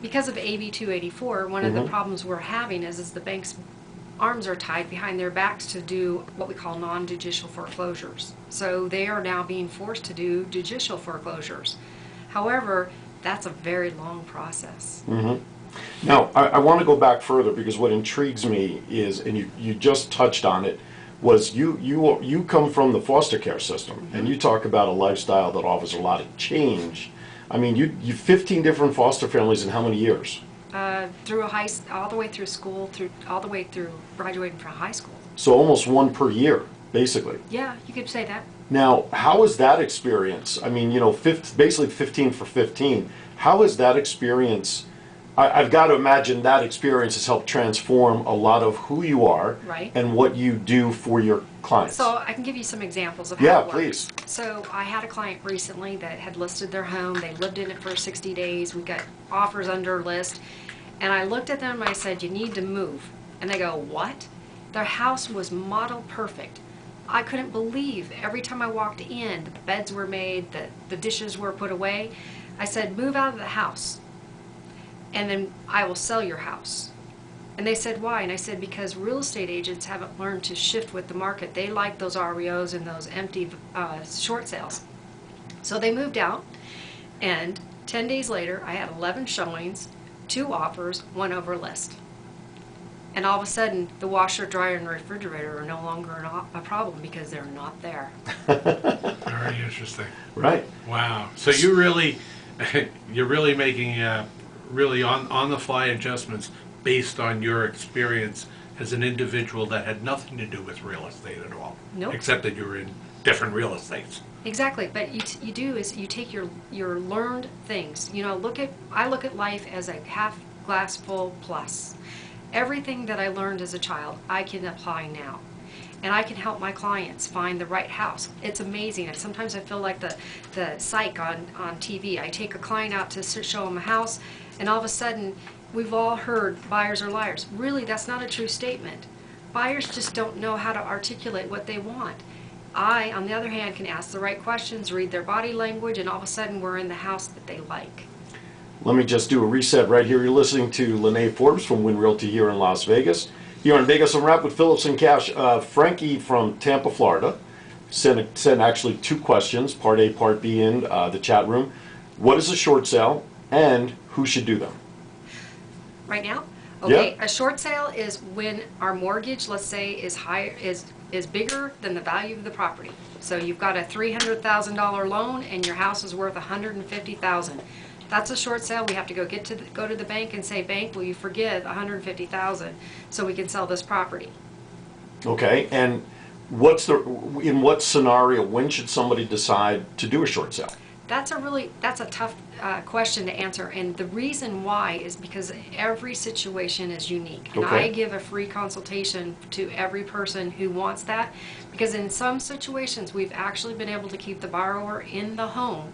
Because of AB 284, one of the problems we're having is the bank's arms are tied behind their backs to do what we call non-judicial foreclosures. So they are now being forced to do judicial foreclosures. However, that's a very long process. Now, I want to go back further because what intrigues me is, and you just touched on it, was you come from the foster care system, and you talk about a lifestyle that offers a lot of change. I mean, you 15 different foster families in how many years? Through all the way through school, all the way through graduating from high school. So almost one per year, basically. Yeah, you could say that. Now, how was that experience? I mean, you know, basically 15 for 15. How is that experience? I've got to imagine that experience has helped transform a lot of who you are and what you do for your clients. So I can give you some examples of how it works. Please. So I had a client recently that had listed their home. They lived in it for 60 days. We got offers under list. And I looked at them and I said, you need to move. And they go, what? Their house was model perfect. I couldn't believe every time I walked in, the beds were made, the dishes were put away. I said, move out of the house, and then I will sell your house. And they said, why? And I said, because real estate agents haven't learned to shift with the market. They like those REOs and those empty short sales. So they moved out, and 10 days later, I had 11 showings, 2 offers, 1 over list. And all of a sudden, the washer, dryer, and refrigerator are no longer a problem because they're not there. Very interesting. Right. Wow. So you're really making really on-the-fly adjustments based on your experience as an individual that had nothing to do with real estate at all. Nope. Except that you were in different real estates. Exactly, but you do is you take your learned things. You know, I look at life as a half glass full plus. Everything that I learned as a child, I can apply now. And I can help my clients find the right house. It's amazing. And sometimes I feel like the psych on TV. I take a client out to show them a house, and all of a sudden, we've all heard buyers are liars. Really, that's not a true statement. Buyers just don't know how to articulate what they want. I, on the other hand, can ask the right questions, read their body language, and all of a sudden we're in the house that they like. Let me just do a reset right here. You're listening to Lynaae Forbes from Wynn Realty here in Las Vegas. Here in Vegas Unwrapped with Phillips and Cash. Frankie from Tampa, Florida, sent actually 2 questions, part A, part B in the chat room. What is a short sale, and who should do them? Right now? Okay, a short sale is when our mortgage, let's say, is bigger than the value of the property. So you've got a $300,000 loan and your house is worth $150,000. That's a short sale. We have to go to the bank and say, bank, will you forgive $150,000 so we can sell this property? Okay, and in what scenario, when should somebody decide to do a short sale? That's a tough question to answer, and the reason why is because every situation is unique. And I give a free consultation to every person who wants that, because in some situations we've actually been able to keep the borrower in the home,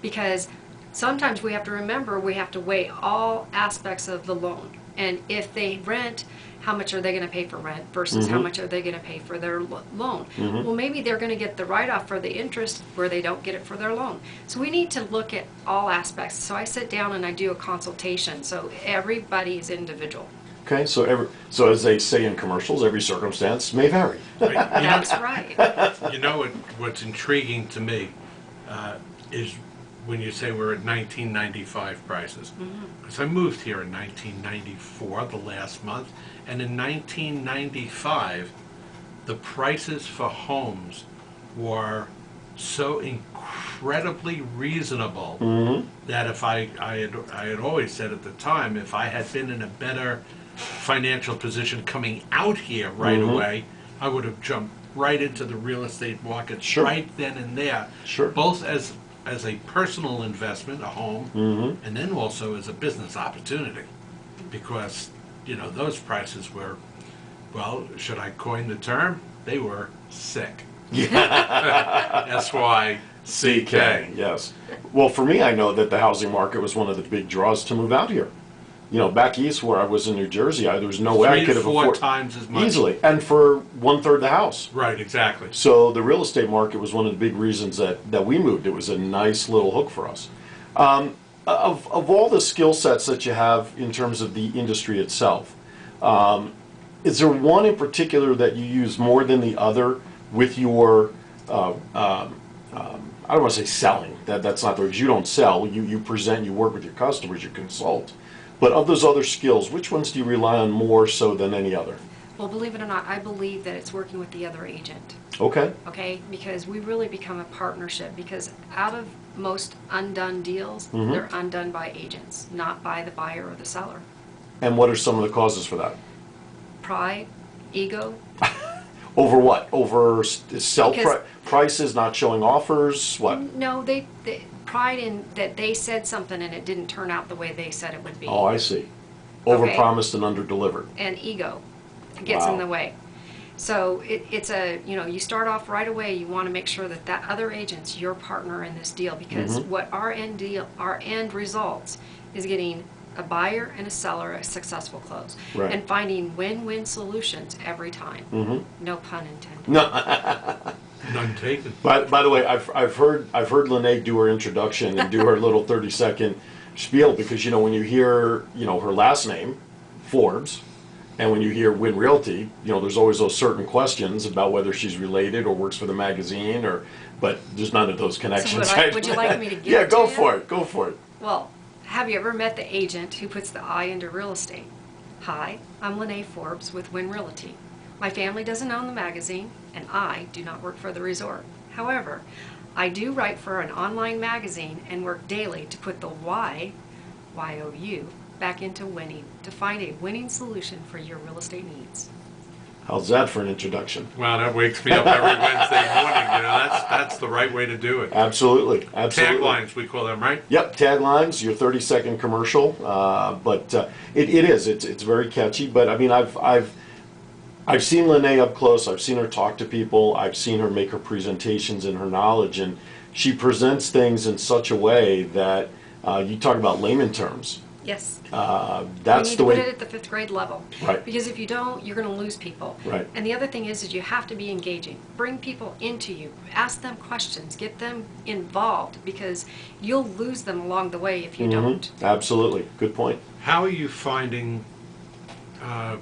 because sometimes we have to remember we have to weigh all aspects of the loan. And if they rent, how much are they going to pay for rent versus how much are they going to pay for their loan? Well, maybe they're going to get the write-off for the interest where they don't get it for their loan. So we need to look at all aspects. So I sit down and I do a consultation. So everybody is individual. Okay, so as they say in commercials, every circumstance may vary. Right. That's right. You know what's intriguing to me is when you say we're at 1995 prices. Because I moved here in 1994, the last month, and in 1995, the prices for homes were so incredibly reasonable that if I had always said at the time, if I had been in a better financial position coming out here right away, I would have jumped right into the real estate market right then and there, both as a personal investment, a home, and then also as a business opportunity, because those prices were, well, should I coin the term? They were sick. S-Y-C-K. Yes. Well, for me, I know that the housing market was one of the big draws to move out here. Back east where I was in New Jersey, there was no way I could have 3 to 4 times as much. Easily, and for 1/3 the house. Right, exactly. So the real estate market was one of the big reasons that we moved. It was a nice little hook for us. Of all the skill sets that you have in terms of the industry itself, is there one in particular that you use more than the other with your, I don't want to say selling, that's not the word, you don't sell, you present, you work with your customers, you consult. But of those other skills, which ones do you rely on more so than any other? Well, believe it or not, I believe that it's working with the other agent. Okay. Okay, because we really become a partnership, because out of most undone deals, Mm-hmm. they're undone by agents, not by the buyer or the seller. And what are some of the causes for that? Pride, ego. Over what? Over sell Because- prices, not showing offers, what? No, they pride in that they said something and it didn't turn out the way they said it would be. Oh, I see. Okay. Overpromised and underdelivered. And ego gets in Wow. the way. So it's a, you start off right away, you want to make sure that that other agent's your partner in this deal, because Mm-hmm. what our end results is getting a buyer and a seller a successful close. Right. And finding win-win solutions every time. Mm-hmm. No pun intended. No. None taken. By the way, I've heard Lynaae do her introduction and do her little 30-second spiel, because when you hear her last name, Forbes, and when you hear Wynn Realty, there's always those certain questions about whether she's related or works for the magazine, but there's none of those connections. So would you like me to give Yeah, it go to you? for it. Go for it. Well, have you ever met the agent who puts the I into real estate? Hi, I'm Lynaae Forbes with Wynn Realty. My family doesn't own the magazine, and I do not work for the resort. However, I do write for an online magazine and work daily to put the Y-O-U, back into winning, to find a winning solution for your real estate needs. How's that for an introduction? Wow, that wakes me up every Wednesday morning. That's the right way to do it. Absolutely. Absolutely. Taglines, we call them, right? Yep, taglines, your 30-second commercial, but it is, it's very catchy, but I mean, I've seen Lynaae up close, I've seen her talk to people, I've seen her make her presentations and her knowledge, and she presents things in such a way that, you talk about layman terms, Yes. that's You need the to put it way, at the 5th grade level. Right. Because if you don't, you're going to lose people. Right. And the other thing is you have to be engaging. Bring people into you. Ask them questions. Get them involved, because you'll lose them along the way if you don't. absolutely, good point. How are you finding the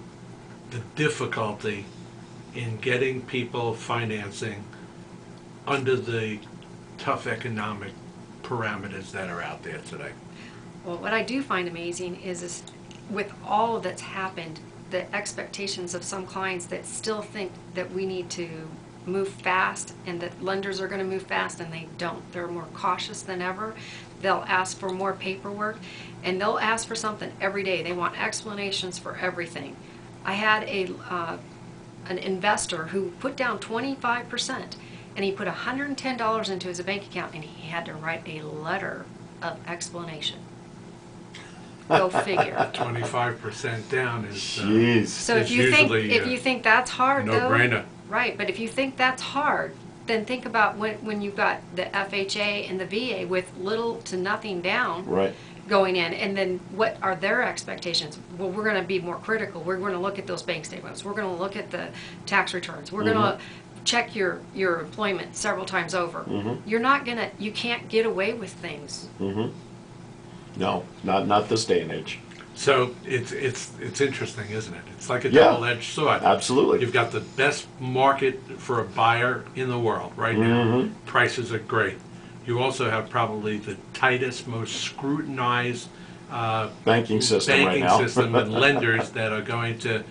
difficulty in getting people financing under the tough economic parameters that are out there today? Well, what I do find amazing is with all that's happened, the expectations of some clients that still think that we need to move fast and that lenders are going to move fast, and they don't. They're more cautious than ever. They'll ask for more paperwork, and they'll ask for something every day. They want explanations for everything. I had an investor who put down 25%, and he put $110 into his bank account, and he had to write a letter of explanation. Go figure. 25% down is Jeez. So It's if you usually, think that's hard, though, no-brainer. right? But if you think that's hard, then think about when you've got the FHA and the VA with little to nothing down Right. going in, and then what are their expectations? Well, we're going to be more critical. We're going to look at those bank statements. We're going to look at the tax returns. We're going to check your employment several times over. You can't get away with things. No, not this day and age. So it's interesting, isn't it? It's like a Yeah. double-edged sword. Absolutely. You've got the best market for a buyer in the world right now. Prices are great. You also have probably the tightest, most scrutinized Banking system right now. system with lenders that are going to,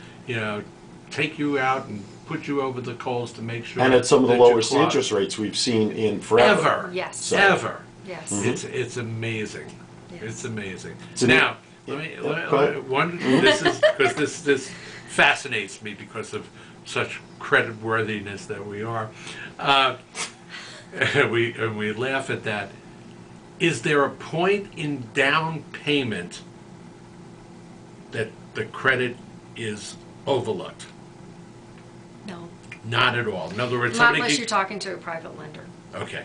take you out and put you over the coals to make sure. And at some of the that you're lowest caught. interest rates we've seen in forever. Ever. Yes. So- Ever. Yes. It's amazing. Yes. It's amazing. It's an- Now, Yeah, let me go ahead. this is because this fascinates me because of such creditworthiness that we are. We laugh at that. Is there a point in down payment that the credit is overlooked? No. Not at all. In other words, Not somebody unless can- you're talking to a private lender. Okay,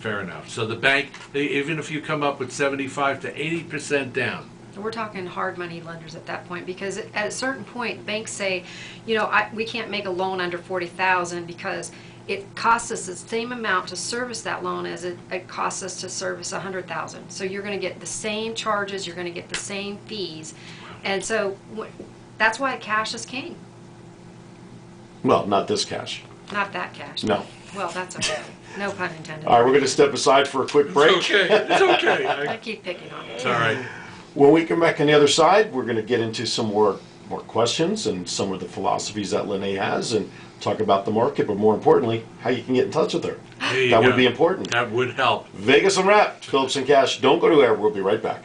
fair enough. So the bank, even if you come up with 75 to 80% down, We're talking hard money lenders at that point, because at a certain point, banks say, we can't make a loan under 40,000 because it costs us the same amount to service that loan as it costs us to service 100,000. So you're going to get the same charges, you're going to get the same fees, and so that's why cash is king. Well, not this cash. Not that cash. No. Well, that's okay. No pun intended. All right, we're going to step aside for a quick break. It's okay. It's okay. I keep picking on it. It's all right. When we come back on the other side, we're going to get into some more questions and some of the philosophies that Lynaae has, and talk about the market, but more importantly, how you can get in touch with her. There you That go. would be important. That would help. Vegas Unwrapped, Phillips and Cash. Don't go to air. We'll be right back.